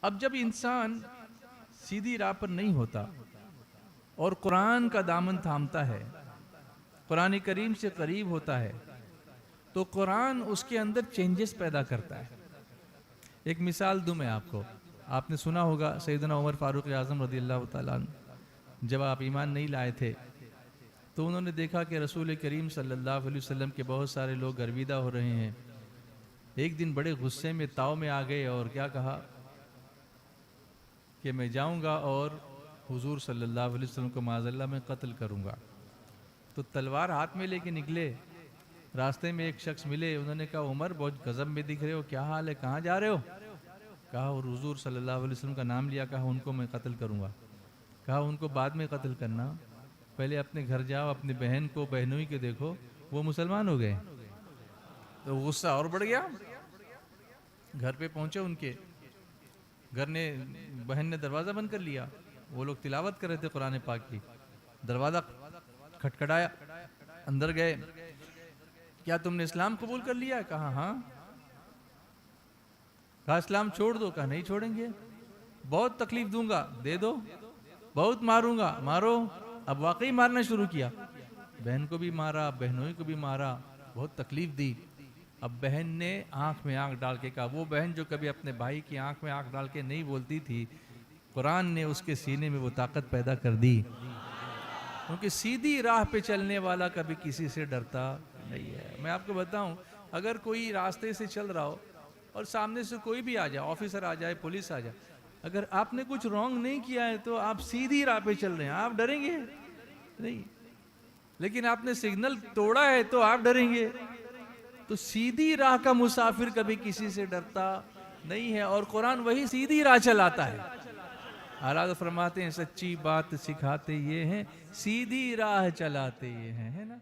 اب جب انسان سیدھی راہ پر نہیں ہوتا اور قرآن کا دامن تھامتا ہے، قرآن کریم سے قریب ہوتا ہے، تو قرآن اس کے اندر چینجز پیدا کرتا ہے۔ ایک مثال دوں میں آپ کو، آپ نے سنا ہوگا سیدنا عمر فاروق اعظم رضی اللہ تعالیٰ عنہ جب آپ ایمان نہیں لائے تھے تو انہوں نے دیکھا کہ رسول کریم صلی اللہ علیہ وسلم کے بہت سارے لوگ گرویدہ ہو رہے ہیں۔ ایک دن بڑے غصے میں تاؤ میں آ گئے اور کیا کہا کہ میں جاؤں گا اور حضور صلی اللہ علیہ وسلم کو معاذ اللہ میں قتل کروں گا۔ تو تلوار ہاتھ میں لے کے نکلے، راستے میں ایک شخص ملے، انہوں نے کہا عمر بہت غضب میں دکھ رہے ہو، کیا حال ہے، کہاں جا رہے ہو؟ کہا اور حضور صلی اللہ علیہ وسلم کا نام لیا، کہا ان کو میں قتل کروں گا۔ کہا ان کو بعد میں قتل کرنا، پہلے اپنے گھر جاؤ، اپنی بہن کو بہنوئی کے دیکھو، وہ مسلمان ہو گئے۔ تو غصہ اور بڑھ گیا، گھر پہ پہنچے، ان کے گھر نے بہن نے دروازہ بند کر لیا، وہ لوگ تلاوت کر رہے تھے قرآن پاک کی، دروازہ کھٹکھٹایا، اندر گئے، کیا تم نے اسلام قبول کر لیا؟ کہا ہاں۔ کہا اسلام چھوڑ دو؟ کہا نہیں چھوڑیں گے، بہت تکلیف دوں گا، دے دو، بہت ماروں گا، مارو۔ اب واقعی مارنا شروع کیا، بہن کو بھی مارا، بہنوئی کو بھی مارا، بہت تکلیف دی۔ اب بہن نے آنکھ میں آنکھ ڈال کے کہا، وہ بہن جو کبھی اپنے بھائی کی آنکھ میں آنکھ ڈال کے نہیں بولتی تھی، قرآن نے اس کے سینے میں وہ طاقت پیدا کر دی، کیونکہ سیدھی راہ پہ چلنے والا کبھی کسی سے ڈرتا نہیں ہے۔ میں آپ کو بتاؤں، اگر کوئی راستے سے چل رہا ہو اور سامنے سے کوئی بھی آ جائے، آفیسر آ جائے، پولیس آ جائے، اگر آپ نے کچھ رانگ نہیں کیا ہے تو آپ سیدھی راہ پہ چل رہے ہیں، آپ ڈریں گے نہیں، لیکن آپ نے سگنل توڑا ہے تو آپ ڈریں گے۔ تو سیدھی راہ کا مسافر کبھی کسی سے ڈرتا نہیں ہے، اور قرآن وہی سیدھی راہ چلاتا ہے۔ اعلیٰ حضرت فرماتے ہیں سچی بات سکھاتے یہ ہیں، سیدھی راہ چلاتے یہ ہیں، ہے نا۔